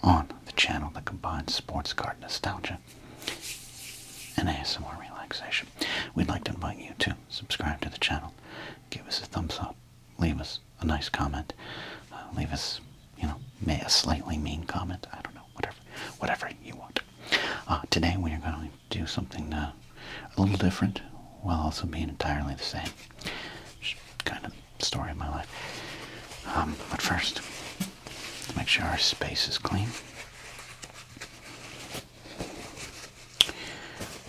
on the channel that combines sports card nostalgia and ASMR relaxation. We'd like to invite you to subscribe to the channel, give us a thumbs up, leave us a nice comment, leave us, a slightly mean comment. I don't know, whatever you want. Today we are going to do something a little different while also being entirely the same. Just kind of the story of my life. But first, let's make sure our space is clean.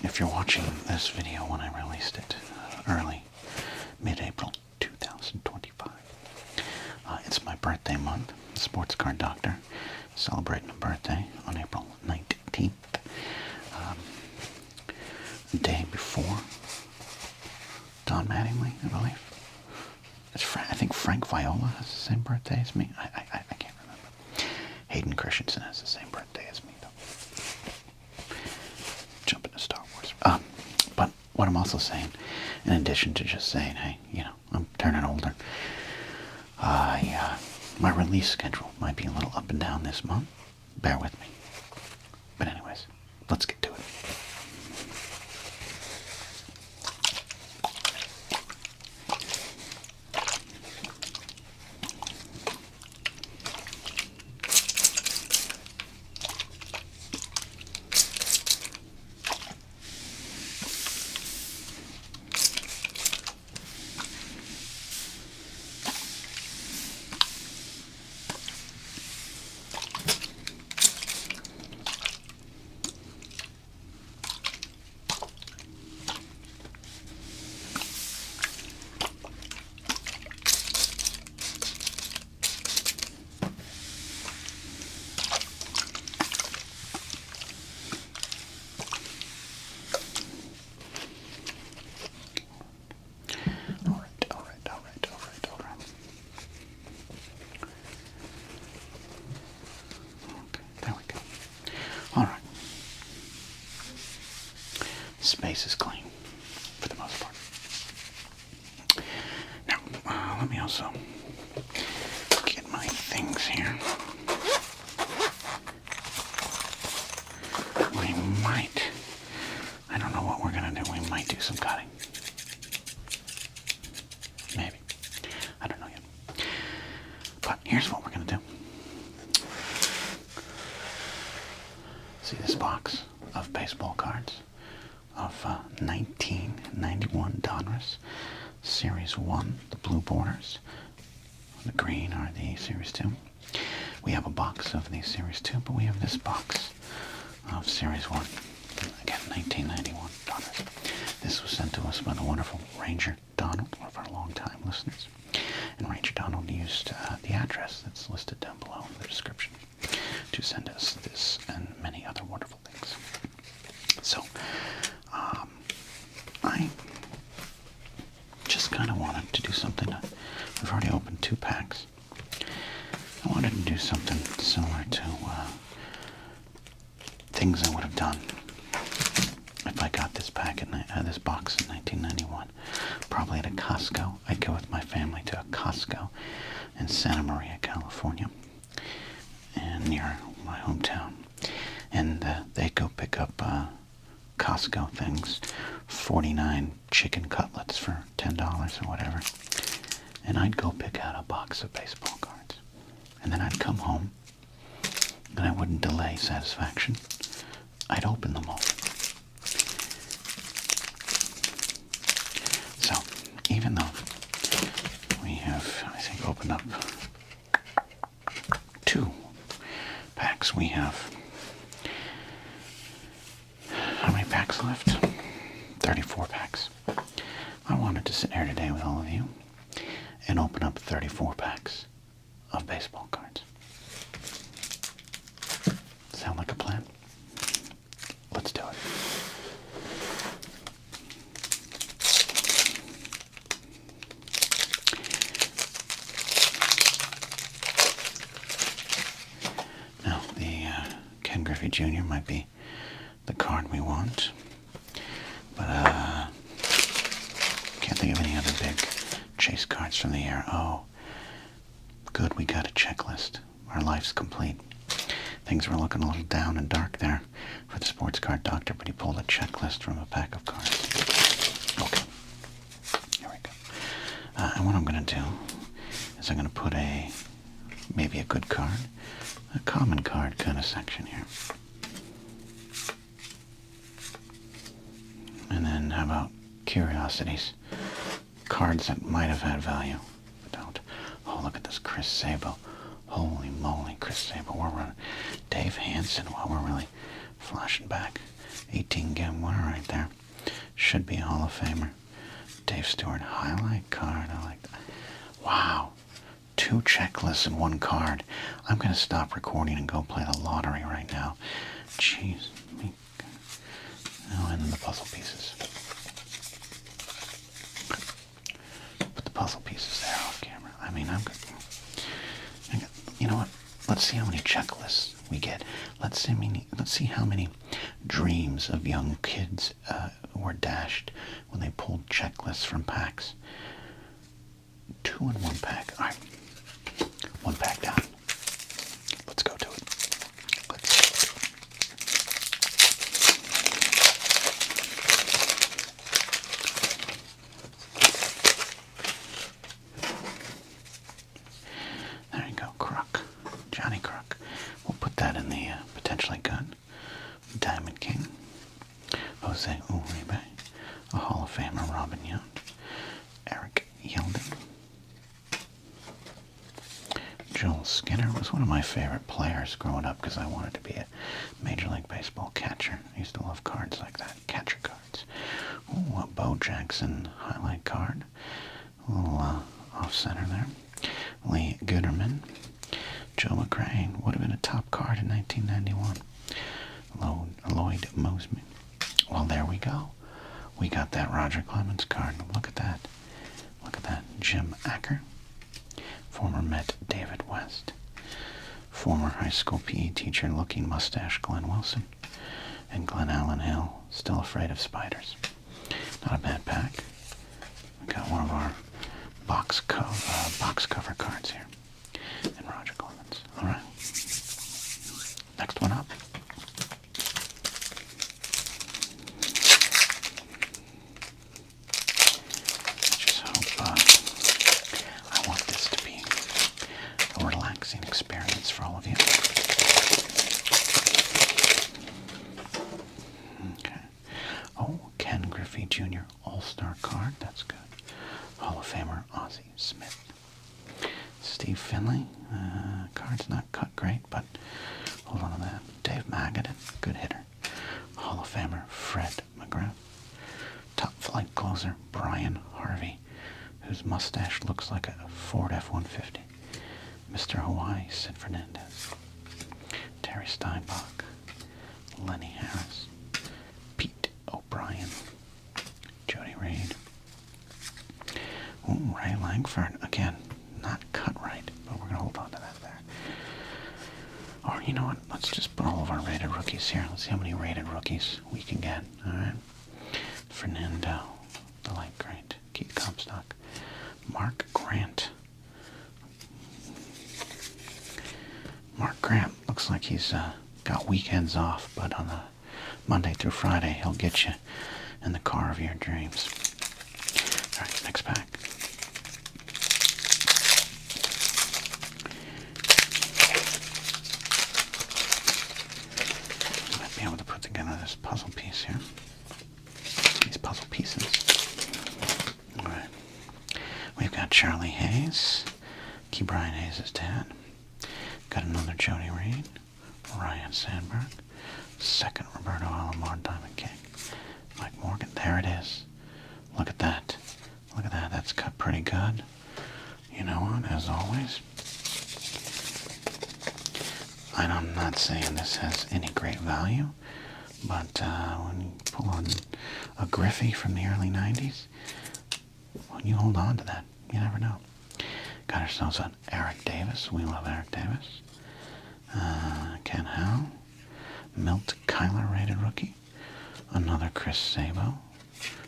If you're watching this video when I released it early, mid-April 2025, it's my birthday month. Sports card doctor celebrating a birthday on April 19th, the day before Don Mattingly, I believe. I think Frank Viola has the same birthday as me. I can't remember. Hayden Christensen has the same birthday as me, though. Jump into Star Wars. But what I'm also saying, in addition to just saying, hey, I'm turning older, my release schedule might be a little up and down this month. Bear with me. But anyways, let's get to it. Space is clean, for the most part. Now, let me also get my things here. I don't know what we're going to do. We might do some cutting. Maybe. I don't know yet. But here's what we're going to do. See this box of baseball cards? Of 1991 Donruss, Series 1, the blue borders. The green are the Series 2. We have a box of the Series 2, but we have this box of Series 1. Again, 1991 Donruss. This was sent to us by the wonderful Ranger Donald, one of our longtime listeners. And Ranger Donald used the address that's listed down below in the description to send us this and many other wonderful things. So, I just kind of wanted to do something. We've already opened 2 packs. I wanted to do something similar to things I would have done if I got this pack in this box in 1991. Probably at a Costco. I'd go with my family to a Costco in Santa Maria, California, and near my hometown. And they'd go pick up Costco things, 49 chicken cutlets for $10 or whatever, and I'd go pick out a box of baseball cards, and then I'd come home, and I wouldn't delay satisfaction. I'd open them all. So, even though we have, I think, opened up 2 packs, we have, how many packs left? 34 packs. I wanted to sit here today with all of you and open up 34 packs of baseball cards. Sound like a plan? Let's do it. Now, the Ken Griffey Jr. might be the card we want, but can't think of any other big chase cards from the year. Oh, good, we got a checklist. Our life's complete. Things were looking a little down and dark there for the sports card doctor, but he pulled a checklist from a pack of cards. Okay, here we go. And what I'm going to do is I'm going to put maybe a good card, a common card kind of section here. And then how about curiosities? Cards that might have had value, but don't. Oh, look at this Chris Sabo. Holy moly, Chris Sabo. We're running. Dave Hansen, well, we're really flashing back. 18-game winner right there. Should be a Hall of Famer. Dave Stewart, highlight card. I like that. Wow. 2 checklists in 1 card. I'm going to stop recording and go play the lottery right now. Jeez. Oh, and then the puzzle pieces. Put the puzzle pieces there off camera. I mean, I'm good. You know what? Let's see how many checklists we get. Let's see how many dreams of young kids were dashed when they pulled checklists from packs. 2 in 1 pack. All right. 1 pack down. Let's go to it. There you go, Crook. Johnny Crook. We'll put that in the potentially good. Diamond King. Jose Uribe. A Hall of Famer, Robin Yount. Eric Yeldon. Joel Skinner was one of my favorite players growing up because I wanted to be a Major League Baseball catcher. I used to love cards like that, catcher cards. Ooh, a Bo Jackson highlight card. A little off-center there. Lee Gooderman. Joe McCrane would have been a top card in 1991. Lloyd Mosman. Well, there we go. We got that Roger Clemens card. Look at that. Look at that. Jim Acker. Former Met David West. Former high school PE teacher looking mustache Glenn Wilson. And Glenn Allen Hill, still afraid of spiders. Not a bad pack. We got one of our box cover cards here. And Roger Clemens. All right. Next one up. Experience for all of you. Okay. Oh, Ken Griffey Jr. All-Star card. That's good. Hall of Famer Ozzie Smith. Steve Finley. Card's not cut great, but hold on to that. Dave Magadan. Good hitter. Hall of Famer Fred McGrath. Top flight closer Brian Harvey, whose mustache looks like a Ford F-150. Mr. Hawaii, Sid Fernandez. Terry Steinbach. Lenny Harris. Pete O'Brien. Jody Reed. Ooh, Ray Langford. Again, not cut right, but we're going to hold on to that there. Or, you know what? Let's just put all of our rated rookies here. Let's see how many rated rookies we can get. All right. Fernando. The light great. Keith Comstock. Mark Grant. Mark Grant looks like he's got weekends off, but on the Monday through Friday, he'll get you in the car of your dreams. All right, next pack. Might be able to put together this puzzle piece here. These puzzle pieces. All right. We've got Charlie Hayes. Key Brian Hayes' dad. Got another Jody Reed, Ryan Sandberg, second Roberto Alomar Diamond King, Mike Morgan. There it is. Look at that. Look at that. That's cut pretty good. You know what? As always, I'm not saying this has any great value, but when you pull on a Griffey from the early 90s, when you hold on to that, you never know. Got ourselves an Eric Davis. We love Eric Davis. Ken Howe. Milt Kyler rated rookie. Another Chris Sabo.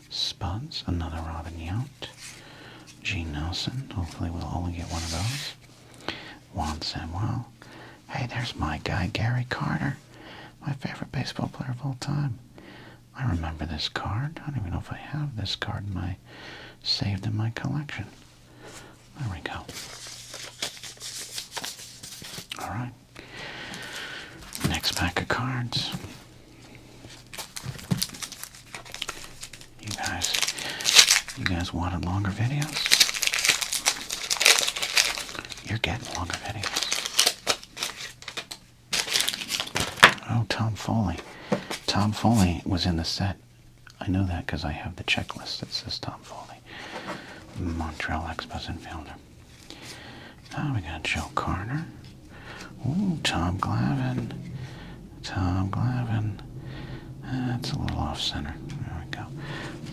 Spuds. Another Robin Yount. Gene Nelson. Hopefully we'll only get one of those. Juan Samuel. Hey, there's my guy, Gary Carter. My favorite baseball player of all time. I remember this card. I don't even know if I have this card saved in my collection. There we go. Alright. Next pack of cards. You guys wanted longer videos? You're getting longer videos. Oh, Tom Foley. Tom Foley was in the set. I know that because I have the checklist that says Tom Foley. Montreal Expos infielder. Now we got Joe Carter. Ooh, Tom Glavine. Tom Glavine. That's a little off center. There we go.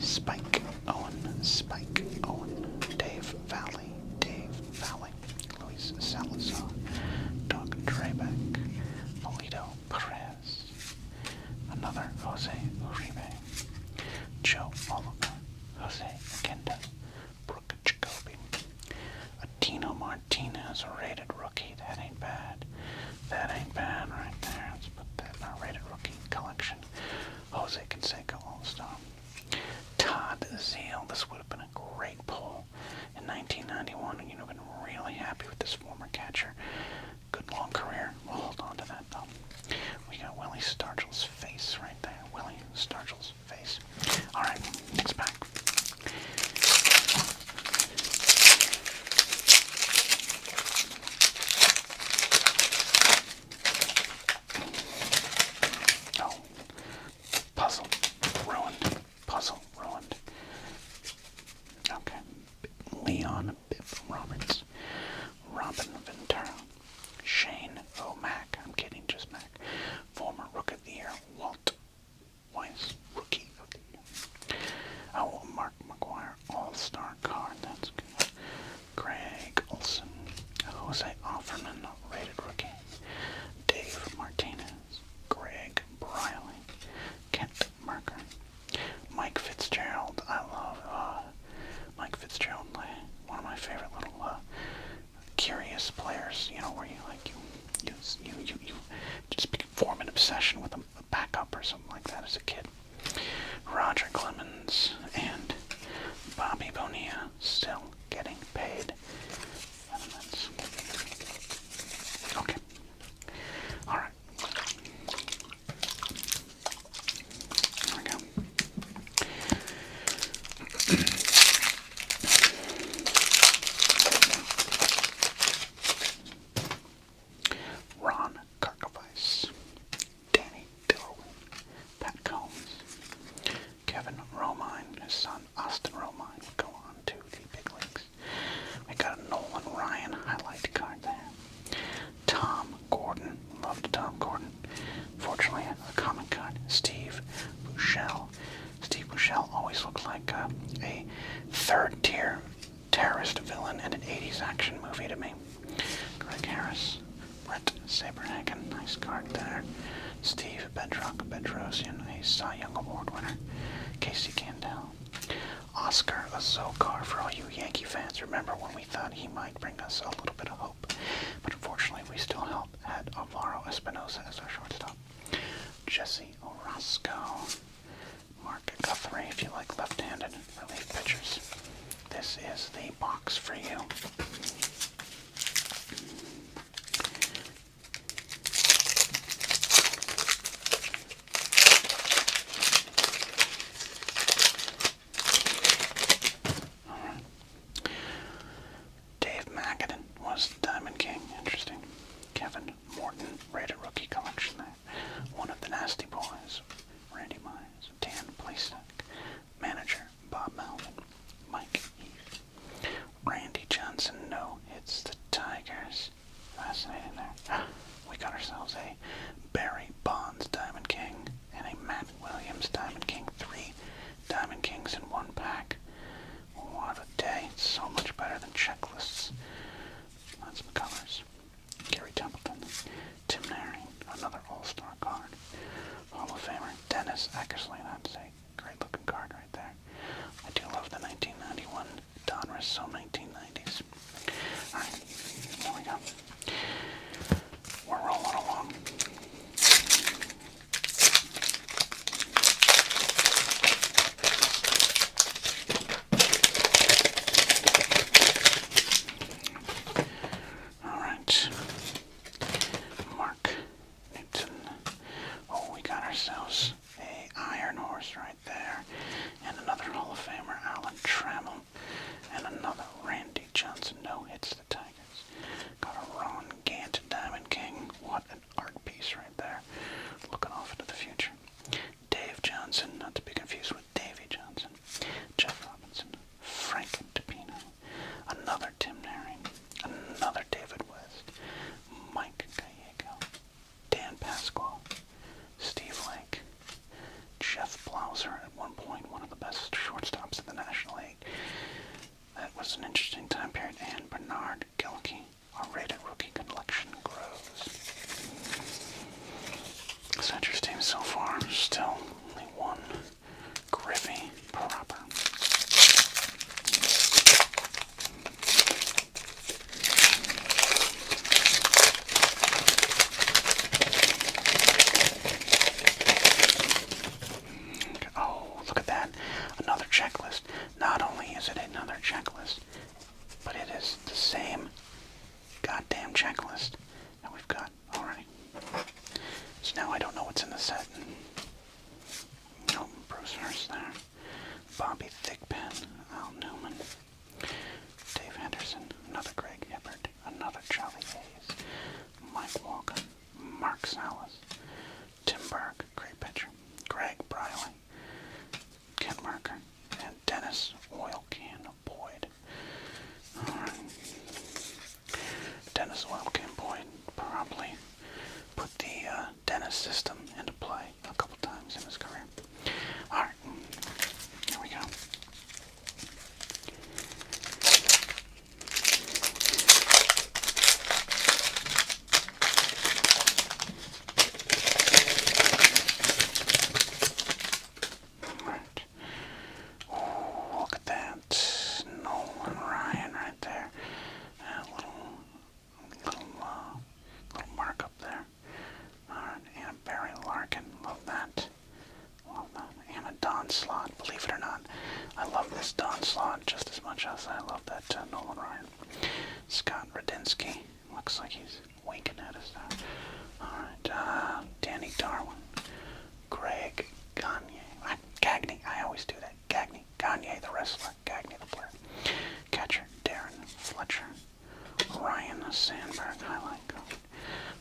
Spike Owen. Spike Owen. Dave Valley. Dave Valley. Luis Salazar. Doug Drabeck. Polito Perez. Another Jose Uribe. Joe Oliver. Jose Aguinda. Brooke Jacoby. Tino Martinez, a rated rookie. That ain't bad. That ain't bad right there. Let's put that in our rated rookie collection. Jose Canseco All-Star. Todd Zeal. This would have been a great pull in 1991, and you'd have been really happy with this former catcher. Good long career. We'll hold on to that, though. We got Willie Stargell's face right there. Willie Stargell's face. All right, next pack. Puzzle ruined. Okay. Leon Biff Roberts. Robin Ventura. Shane O'Mac. I'm kidding, just Mac. Former Rook of the Year. Walt Weiss. Rookie of the Year. Oh, Mark McGuire. All-Star card. That's good. Greg Olson. Jose Offerman. Rated rookie. Dave Martinez. Greg Briley. Kent Merker. Mike Fitzgerald. I love Mike Fitzgerald. One of my favorite little curious players. You know, where you just form an obsession with a backup or something like that as a kid. Roger Clemens and Bobby Bonilla still getting paid. Okay. All right. There we go. Ron Karkovice, Danny Dillowin, Pat Combs, Kevin Romine, his son Austin Romine will go on to the big leagues. We got a Nolan Ryan highlight card there. Tom Gordon, loved Tom Gordon. Fortunately, a common card. Steve Buechele. Steve Buechele always looked like a third-tier terrorist villain in an 80s action movie to me. Greg Harris. Brett Saberhagen, nice card there. Steve Bedrosian, a Cy Young Award winner. Casey Candell. Oscar Azokar, for all you Yankee fans. Remember when we thought he might bring us a little bit of hope, but unfortunately we still had Alvaro Espinosa as our shortstop. Jesse Orozco. Mark Guthrie, if you like left-handed relief pitchers. This is the box for you. Diamond King, interesting. Kevin Morton, rated rookie collection there. One of the Nasty Boys, Randy Myers, Dan Playstack, manager Bob Melvin, Mike Heath, Randy Johnson, no, it's the Tigers. Fascinating there. We got ourselves a Barry Bonds Diamond King and a Matt Williams Diamond King. 3 Diamond Kings in one pack. What a day. It's so much better than checklists. That's McCullers. Gary Templeton. Tim Naring, another all-star card. Hall of Famer Dennis Eckersley. That's a great looking card right there. I do love the 1991 Donruss, so 1990s. Alright, there we go. We're rolling. so far, still only one Griffey proper. Oh, look at that. Another checklist. Not only is it another checklist, but it is the same goddamn checklist that we've got already. So now I don't know what's in the set. No, Bruce Hurst there. Bobby Thigpen, Al Newman, Dave Henderson, another Greg Hibbert, another Charlie Hayes, Mike Walker, Mark Salas, Tim Burke, great pitcher, Greg Briley, Ken Merker, and Dennis Oil Can Boyd. Alright. Dennis Oil Can Boyd probably put the Dennis system into play a couple times in his career. Alright, here we go. Alright. Oh, look at that. Nolan Ryan right there. And a little mark up there. Alright, and a Barry Larkin. Love that. Love that. And a Don Slot. Believe it or not, I love this Don Slot just as much as I love that Nolan Ryan. Scott Radinsky. Looks like he's winking at us there. Alright, Danny Darwin. Greg Gagne. I always do that. Gagne the wrestler. Gagne the player. Catcher Darren Fletcher. Ryan Sandberg, highlight code.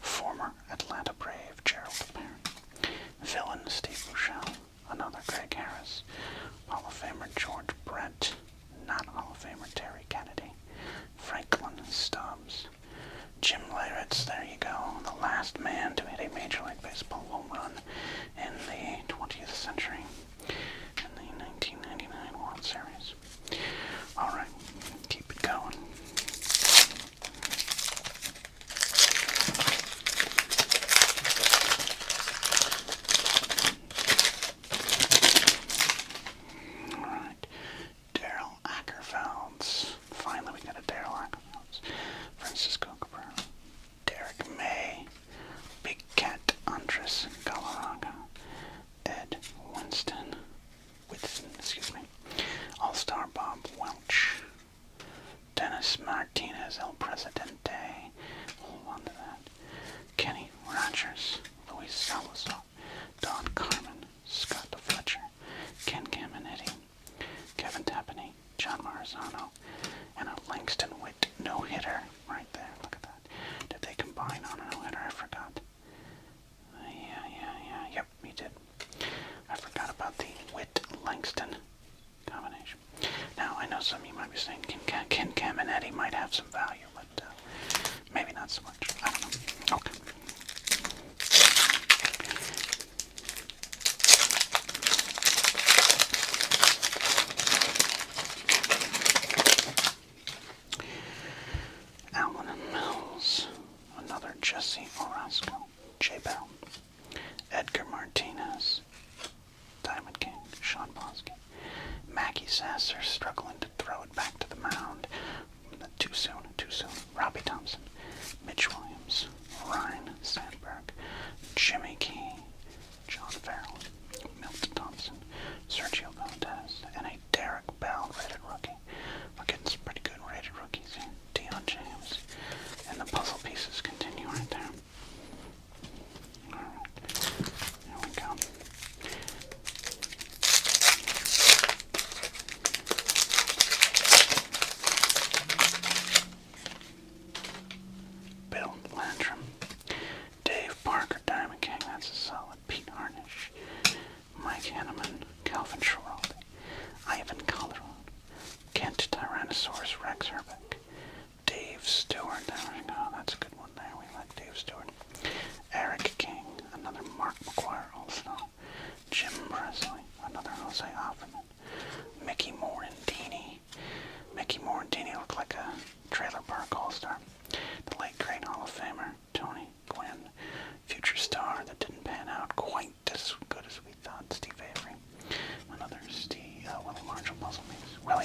Former Atlanta Brave Gerald Parent. Villain Steve Bushell. Another Greg Harris. Hall of Famer George Brett. Not Hall of Famer Terry Kennedy. Franklin Stubbs. Jim Leyritz, there you go. The last man to hit a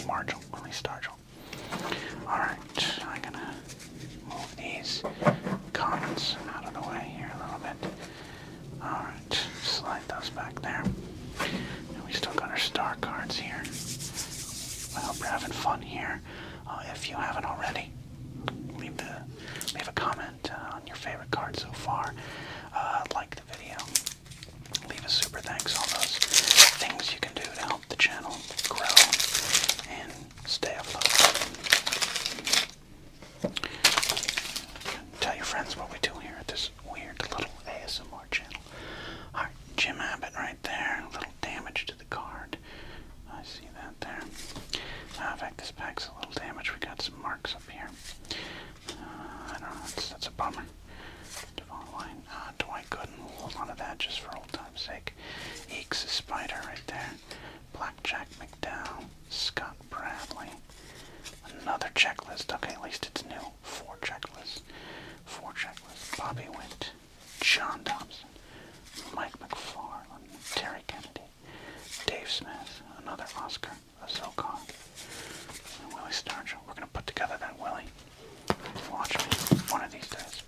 Willie Stargell. Alright, I'm gonna move these comments out of the way here a little bit. Alright, slide those back there. And we still got our star cards here. I hope you're having fun here. If you haven't already, leave a comment on your favorite card so far. Like the video. Leave a super thanks. All those things you can do to help the channel grow and stay afloat. Tell your friends what we do here at this weird little ASMR channel. Alright, Jim Abbott right there. A little damage to the card. I see that there. In fact, this pack's a little damaged. We got some marks up here. I don't know, that's a bummer. Dwight Gooden, hold on to that just for old time's sake. Eeks is Spider right there. Blackjack McDowell. Scott Bradley. Another checklist. Okay, at least it's new. 4 checklists. Bobby Witt. John Thompson. Mike McFarland. Terry Kennedy. Dave Smith. Another Oscar. Azokon. And Willie Stargell. We're going to put together that Willie. Watch me. One of these days.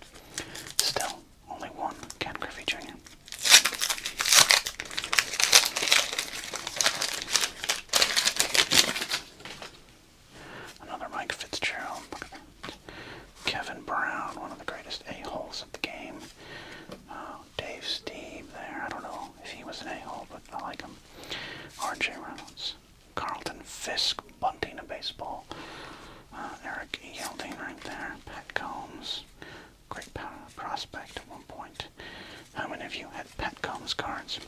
Still, only one Ken Griffey Jr. Another Mike Fitzgerald. Look at that. Kevin Brown, one of the greatest a-holes of the game. Dave Steve there. I don't know if he was an a-hole, but I like him. R.J. Reynolds. Carlton Fisk, bunting a baseball. Eric Yelding right there. Pat Combs. Great prospect at one point. How many of you had Pat Combs cards?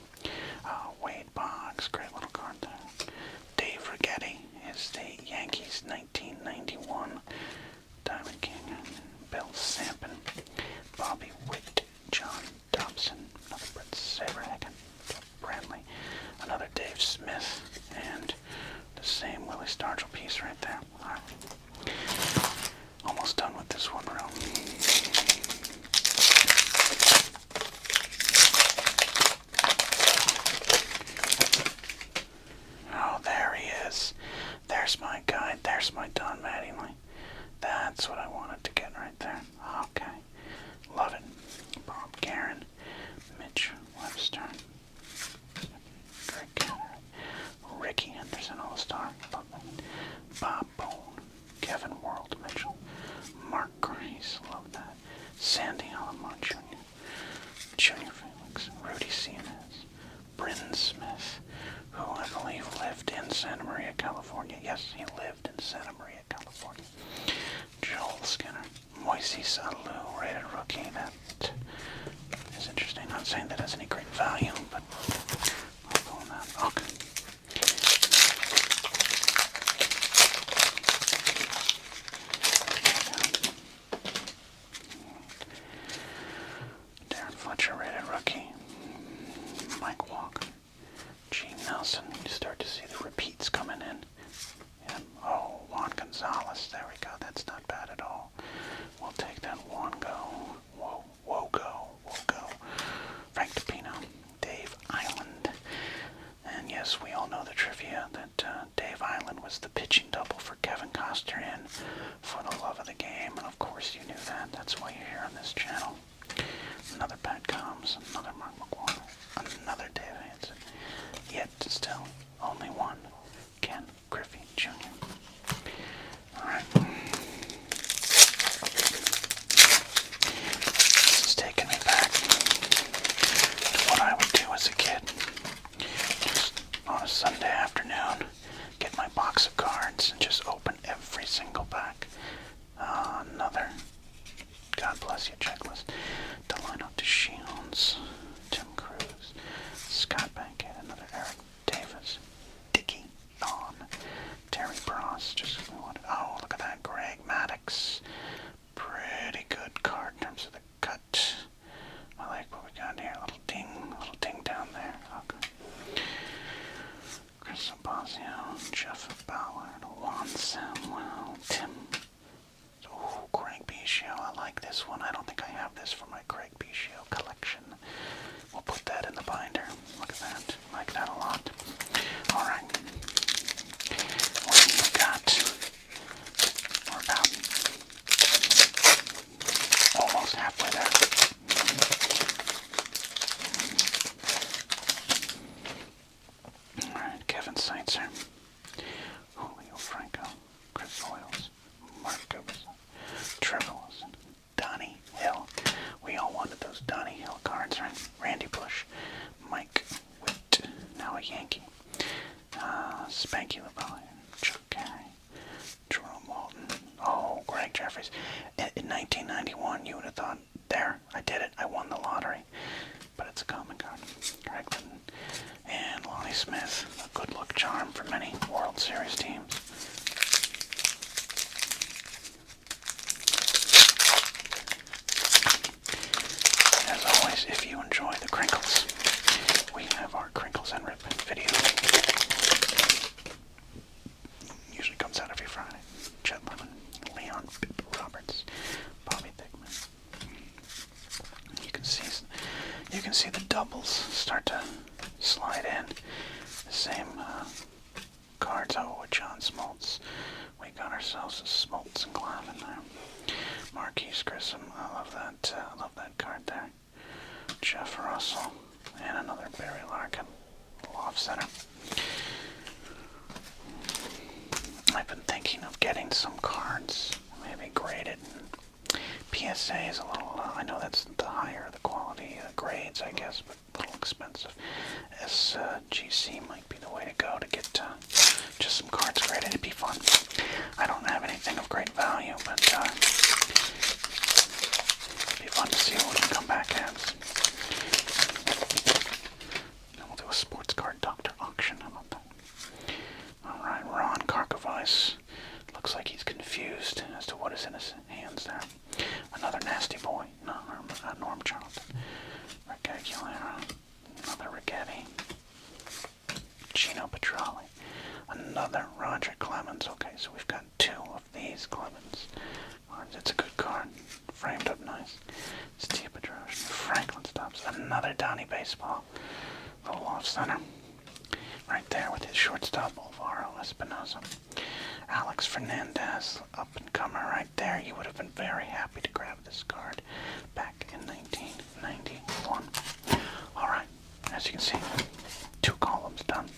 Wade Boggs, great little card there. Dave Righetti is the Yankees 1991 Diamond King. Bill Sampson, Bobby Witt, John Dobson, another Brett Saberhagen, Bradley, another Dave Smith, and the same Willie Stargell piece right there. All right. Almost done with this one row. Oh, there he is. There's my guy. There's my Don Mattingly. That's what I wanted to get right there. Okay. Love it. Bob Guerin. Mitch Webster. Greg Kenner. Ricky Henderson, All-Star. Love that. Bob Bone. Kevin World Mitchell. Mark Grace. Love that. Sandy Alomar Jr. Junior Felix. Rudy Cienez. Bryn Smith, who I believe lived in Santa Maria, California. Yes, he lived in Santa Maria, California. Joel Skinner. Moises Alou, rated rookie. That is interesting. Not saying that has any great value, but I'll go on that. Okay. Darren Fletcher, rated rookie. Mike Walker. Gene Nelson. You start to see the repeats coming in. And, oh, Juan Gonzalez. There we go. That's not bad at all. We'll take that Wogo. Frank DePino. Dave Island. And yes, we all know the trivia that Dave Island was the pitching double for Kevin Costner in For the Love of the Game. And of course you knew that. That's why you're here on this channel. Another Pat Combs. Another Mark McGuire. Another Dave Hansen. Yet still only one Ken Griffey Jr. Alright. This is taking me back to what I would do as a kid. Just on a Sunday afternoon, get my box of cards and just open every single pack. Another God bless you checklist. Delano DeShields, Tim Cruz, Scott Bankhead, another Eric Davis, Dickie Don, Terry Bross, oh, look at that, Greg Maddox. Pretty good card in terms of the cut. I like what we got here, a little ding down there. Okay. Chris Sabazio, Jeff Ballard, Juan Samuel, Tim. Oh, Craig Biggio, I like this one. I don't think I have this for my Craig Biggio collection. We'll put that in the binder. Look at that. I like that a lot. Alright. What do you Smith, a good luck charm for many World Series teams. As always, if you enjoy the crinkles, we have our crinkles and rip video. Usually comes out every Friday. Chet Lemon, Leon Pip Roberts, Bobby Thickman. You can see the doubles start to slide in. The same cards. Oh, with John Smoltz. We got ourselves a Smoltz and Glavin there. Marquise Grissom. I love that card there. Jeff Russell and another Barry Larkin. Off center. I've been thinking of getting some cards, maybe graded. PSA is a little, I know that's the higher the quality grades, I guess, but a little expensive. SGC might be the way to go to get just some cards graded. It'd be fun. I don't have anything of great value, but it'd be fun to see what we can come back as. And we'll do a sports card doctor auction. How about that? Alright, Ron Karkovice. Looks like he's confused as to what is in his hands there. Another nasty boy. No, Norm Charlton. Rick Aguilera. Another Rigetti. Gino Petralli. Another Roger Clemens. Okay, so we've got two of these Clemens. It's a good card. Framed up nice. Steve Pedroche. Franklin Stubbs. Another Donnie Baseball. Little off center. Right there with his shortstop, Alvaro Espinosa. Alex Fernandez, up-and-comer right there. You would have been very happy to grab this card back in 1991. Alright, as you can see, 2 columns done.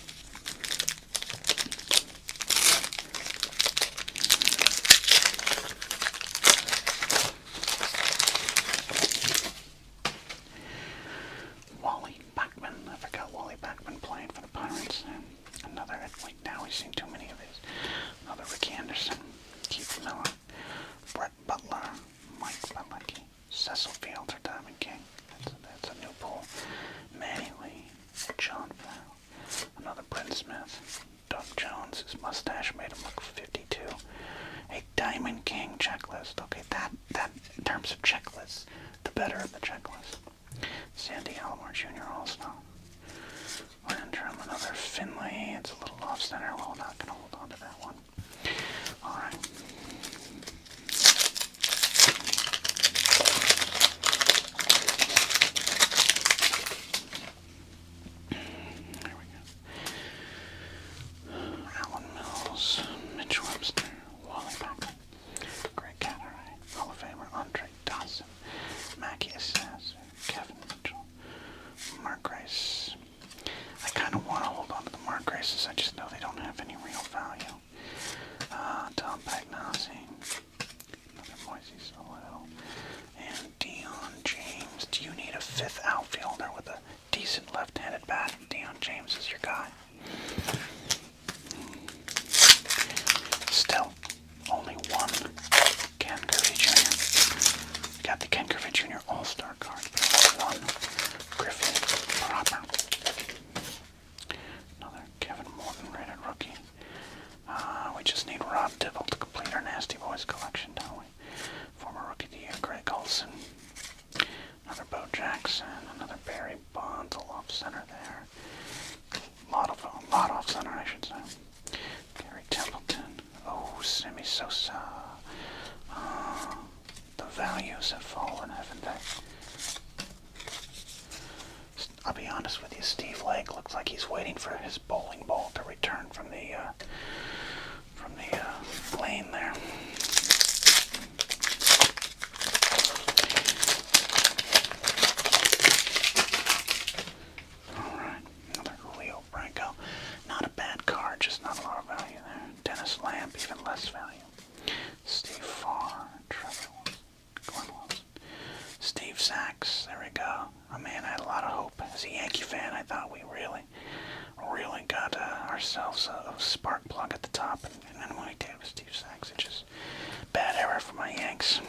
Wally Backman. I forgot Wally Backman playing for the Pirates. Another, now we've seen too many of these. Another Ricky Anderson, Keith Miller, Brett Butler, Mike Belecki, Cecil Fields or Diamond King. That's a new pull. Manny Lee, John Farrell, another Brent Smith, Doug Jones. His mustache made him look 52. A Diamond King checklist. Okay, that in terms of checklists, the better of the checklist. Sandy Alomar Jr. All-Star. Landrum, another Finley. It's a little off-center. Well, I'm not going to hold on to that one. Alright. There we go. Alan Mills, Mitch Webster, Wally Packer, Greg Catteray, Hall of Famer Andre Dawson, Mackie Assasser, Kevin Mitchell, Mark Grace. I kind of want to hold on to the Mark Graces. I just know they don't have any real value. Tom Pagnozzi, another Moises Alou, and Dion James. Do you need a 5th outfielder with a decent left-handed bat? Dion James is your guy. Still, only one Ken Griffey Jr. Got the Ken Griffey Jr. All-Star card, but only one Griffey proper. Another Kevin Morton rated rookie. We just need Rob Dibble to complete our Nasty Boys collection, don't we? Former Rookie of the Year, Greg Olson. Another Bo Jackson. Another Barry Bonds, a off center there. Lot off center, I should say. Gary Templeton. Oh, Sammy Sosa. The values have fallen, haven't they? I'll be honest with you, Steve Lake looks like he's waiting for his bowling ball to return from the lane there. Alright, another Julio Branco. Not a bad card, just not a lot of value there. Dennis Lamb, even less value. Steve Farr, Trevor Wilson, Glenn Wilson. Steve Sachs, there we go. Oh man, I had a lot of hope. As a Yankee fan, I thought we really got ourselves a spark plug at the top, and then when we did with Steve Sachs, it's just bad error for my Yanks.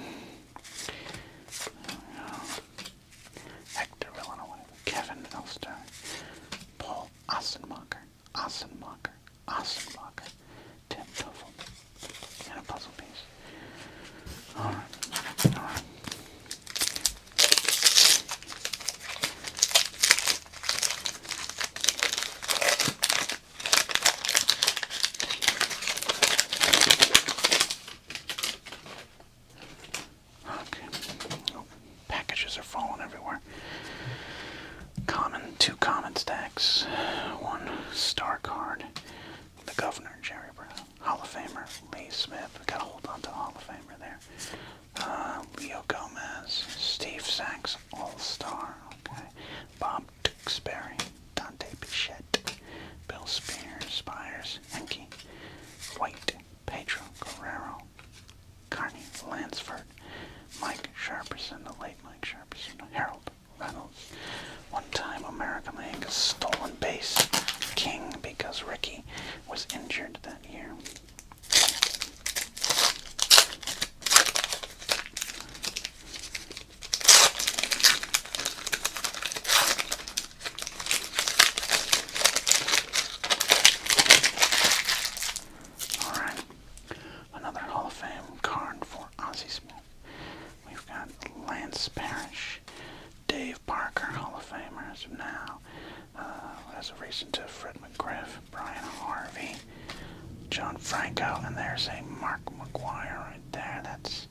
Hector Villanueva, Kevin Elster, Paul Ostenmacher, 2 common stacks, 1 star card, the Governor, Jerry Brown, Hall of Famer, Lee Smith. We gotta hold on to the Hall of Famer there. Leo Gomez, Steve Sachs, All-Star, okay. Bob Tewksbury, Dante Bichette, Bill Spires, Henke, White, Pedro Guerrero, Carney Lansford, Mike Sharperson, the late Mike Sharperson, Harold Reynolds, one-time American League stolen base king because Ricky was injured that year. Alright, another Hall of Fame card for Ozzie Smith. We've got Lance Parrish, Dave Parker, Hall of Famer as of now. As of recent to Fred McGriff, Brian Harvey, John Franco, and there's a Mark McGuire right there. That's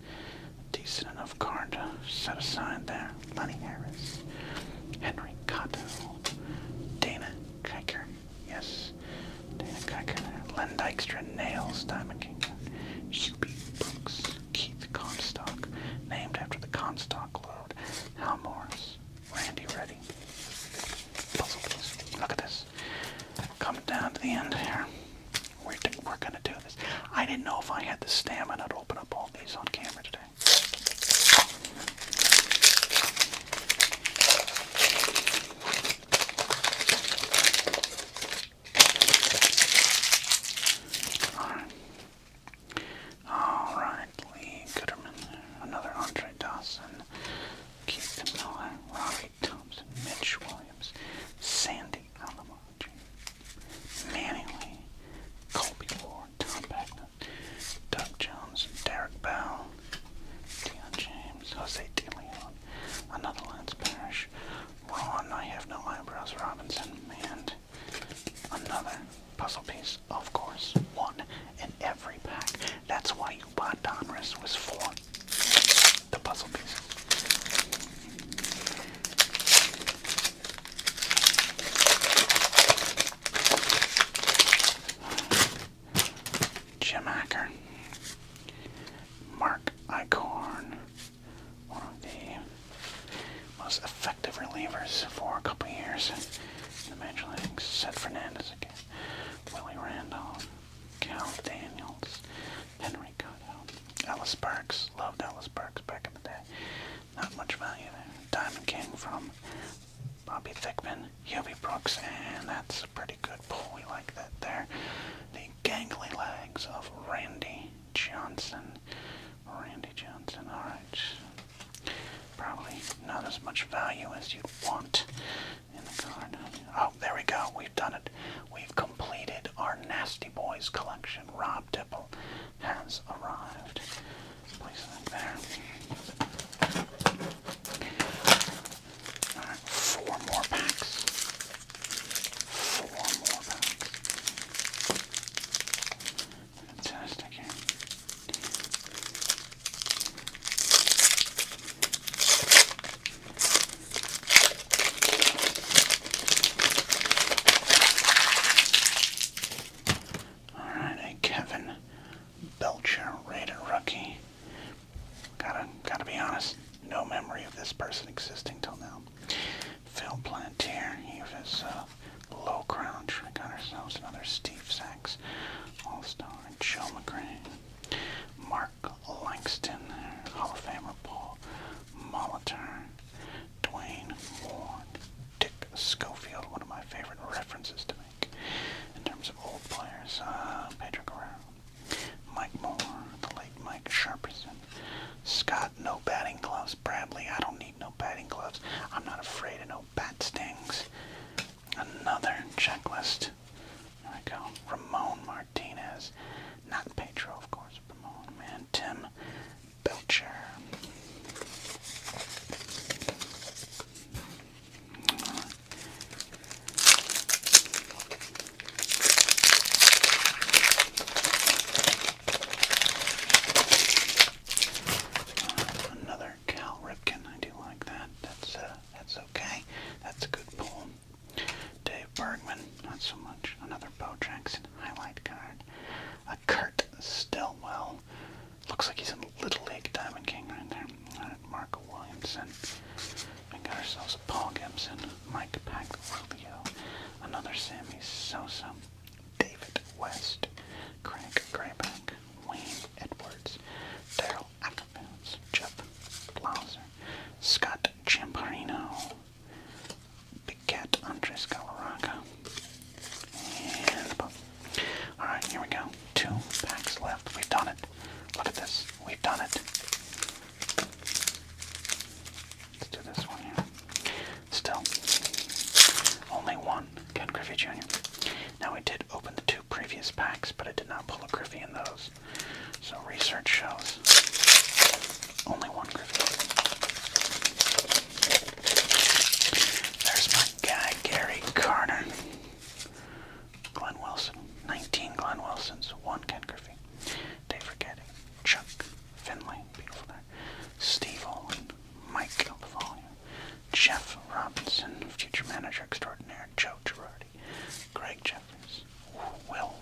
a decent enough card to set aside there. Lenny Harris, Henry Cotto, Dana Kiker, yes, Dana Kiker there. Len Dykstra, Nails, Diamond King, Hubie Brooks, Keith Comstock, named after the Comstock load, Hal Morris, Randy Reddy. Puzzle piece. Look at this. Coming down to the end here. We're gonna do this. I didn't know if I had the stamina to open up all these on camera today. Alright, Lee Gooderman, another Andre Dawson, Keith Miller, Robbie Thompson, Mitch Williams, Sandy Alamo, Manny Lee, Colby Ward, Tom Beckman, Doug Jones, Derek Bell, Deion James, Jose De Leon, another Lance Parrish, Ron I Have No Eyebrows Robinson, and another puzzle piece, of course, one in every pack. That's why you bought Donruss, was for the puzzle pieces. Jim Acker, Mark Eichhorn, one of the most effective relievers for a couple years in the Major Leagues. Seth Fernandez again, Willie Randolph, Cal Daniels, Henry Cotto, Ellis Burks. Loved Ellis Burks back in the day. Not much value there. Diamond King from Bobby Thickman, Hubie Brooks, and that's a pretty good pull. We like that there. The gangly legs of Randy Johnson. Alright. Probably not as much value as you'd want in the card. Oh, there we go. We've done it. We've completed our Nasty Boys collection. Rob Dipple has arrived. Place that there. Alright, 4 more packs. 4 more packs. Fantastic here. Alright, a Kevin Belcher rated rookie. Gotta be honest, no memory of this person existing till now. Phil Plantier, he was low crouch. We got ourselves another Steve Sachs All-Star. Joe McGrain, Mark Langston, Hall of Famer Paul Molitor, Dwayne Ward, Dick Schofield, one of my favorite references to make in terms of old players. Pedro Guerrero, Mike Moore, the late Mike Sharperson, Scott, no batting gloves. Bradley, I don't need no batting gloves. I'm not afraid of no bat stings. Another checklist. There we go. Ramon Martinez. Not Pedro, of course. Ramon, man. Tim Belcher. so much. Another Bo Jackson highlight card. A Kurt Stillwell. Looks like he's in Little League Diamond King right there. Marco Williamson. We got ourselves a Paul Gibson. Mike Pagliuca. Another Sammy Sosa. David West. Craig Grayback. Wayne Edwards. Daryl Ackermans. Jeff Blauser. Scott Champarino. Big Cat Andres Galarraga. And boom. Alright, here we go. 2 packs left. We've done it. Look at this. We've done it. Let's do this one here. Still, only one Ken Griffey Jr. Now, we did open the 2 previous packs, but I did not pull a Griffey in those. So research shows only one Griffey. There's my guy, Gary Carter. Glenn Wilson. 19 Glenn Wilsons. 1 Ken Griffey. Dave Rigetti. Chuck Finley. Beautiful there. Steve Olin. Mike Bavalia. Jeff Robinson. Future manager extraordinaire. Joe Girardi. Greg Jeffries. Will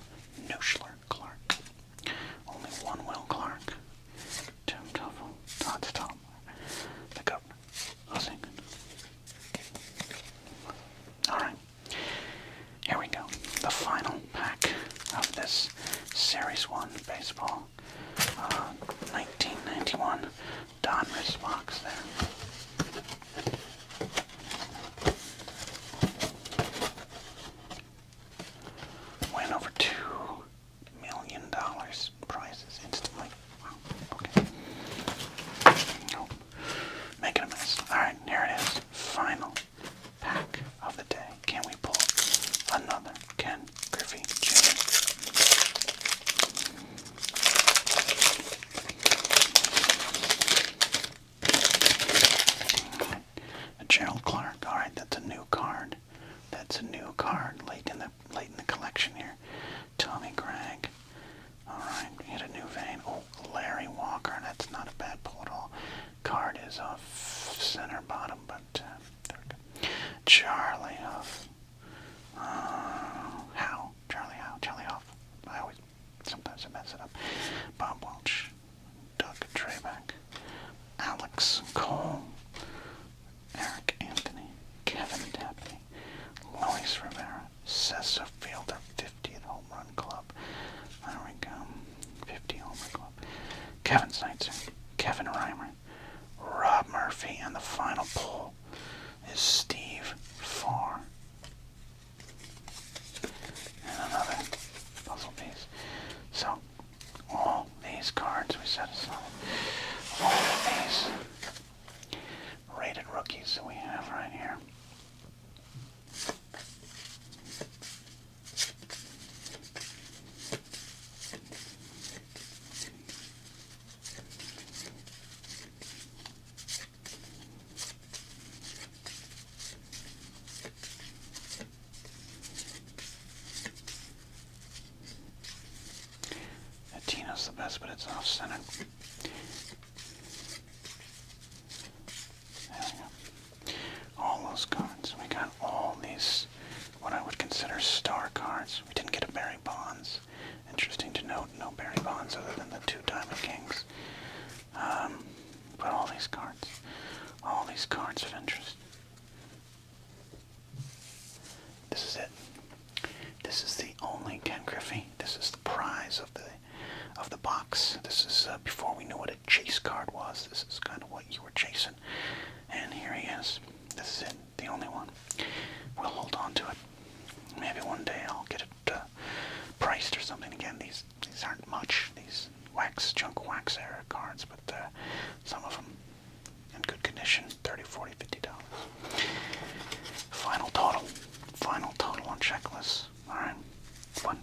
Nuschler Clark. Only one Will Clark. Tim Tuffle. Todd Stallmer. The Governor. Hussing. Alright. Here we go. The final pack of this Series 1 baseball 1991 Donrss box there. Win over $2 million prizes instantly. Wow. Okay. Oh, making a mess. Alright, here it is. Final pack of the day. Can we pull another Ken Griffey Jr.? Gerald Clark. All right, that's a new card. That's a new card late in the collection here. Tommy Gregg. All right, we hit a new vein. Oh, Larry Walker. That's not a bad pull at all. Card is off center bottom, but there we go. Charlie Huff. Charlie Huff. Sometimes I mess it up. Bob Welch. Doug Trebeck. Alex Cole. Eric Anthony. Kevin Dabney. Luis Rivera. Cesar Fielder. 50th Home Run Club. There we go. 50 Home Run Club. Kevin Seitzer. Kevin Reimer. Rob Murphy. And the final pull is Steve Farr. And another puzzle piece. So, all these cards we set aside. All of these rated rookies that we have right here. Tina's the best, but it's off-centered. There we go. All those cards. We got all these, what I would consider star cards. We didn't get a Barry Bonds. Interesting to note, no Barry Bonds other than the 2 Diamond Kings. But all these cards of interest. This is it. This is the only Ken Griffey. This is the prize of the box. This is before we knew what a chase card was. This is kind of what you were chasing. And here he is. This is it. The only one. We'll hold on to it. Maybe one day I'll get it priced or something again. These aren't much. These junk wax era cards, but some of them in good condition. $30, $40, $50. Final total on checklist. All right. 1,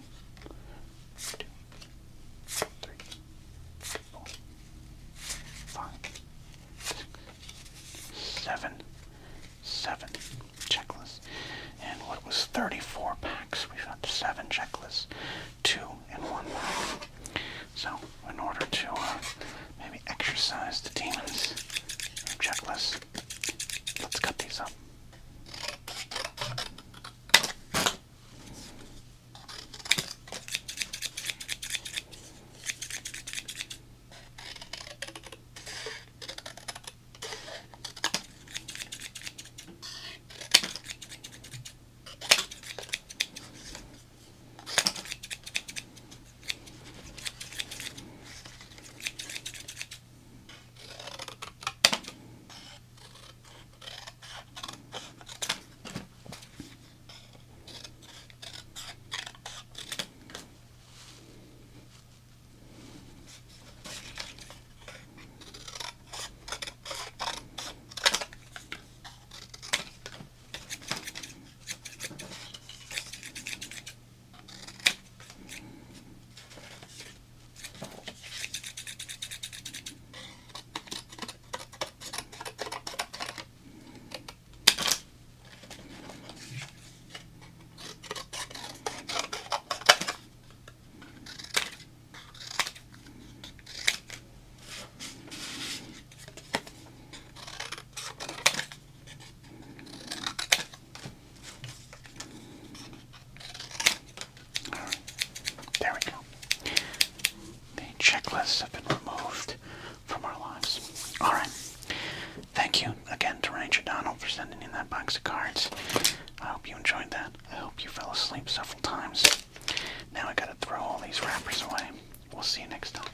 2, 3, 4, 5, 6, 7 checklists. And what was 34 packs? We've got 7 checklists, 2 in 1 pack. So, in order to maybe exercise the demons checklist, let's cut these up. you fell asleep several times. Now I gotta throw all these wrappers away. We'll see you next time.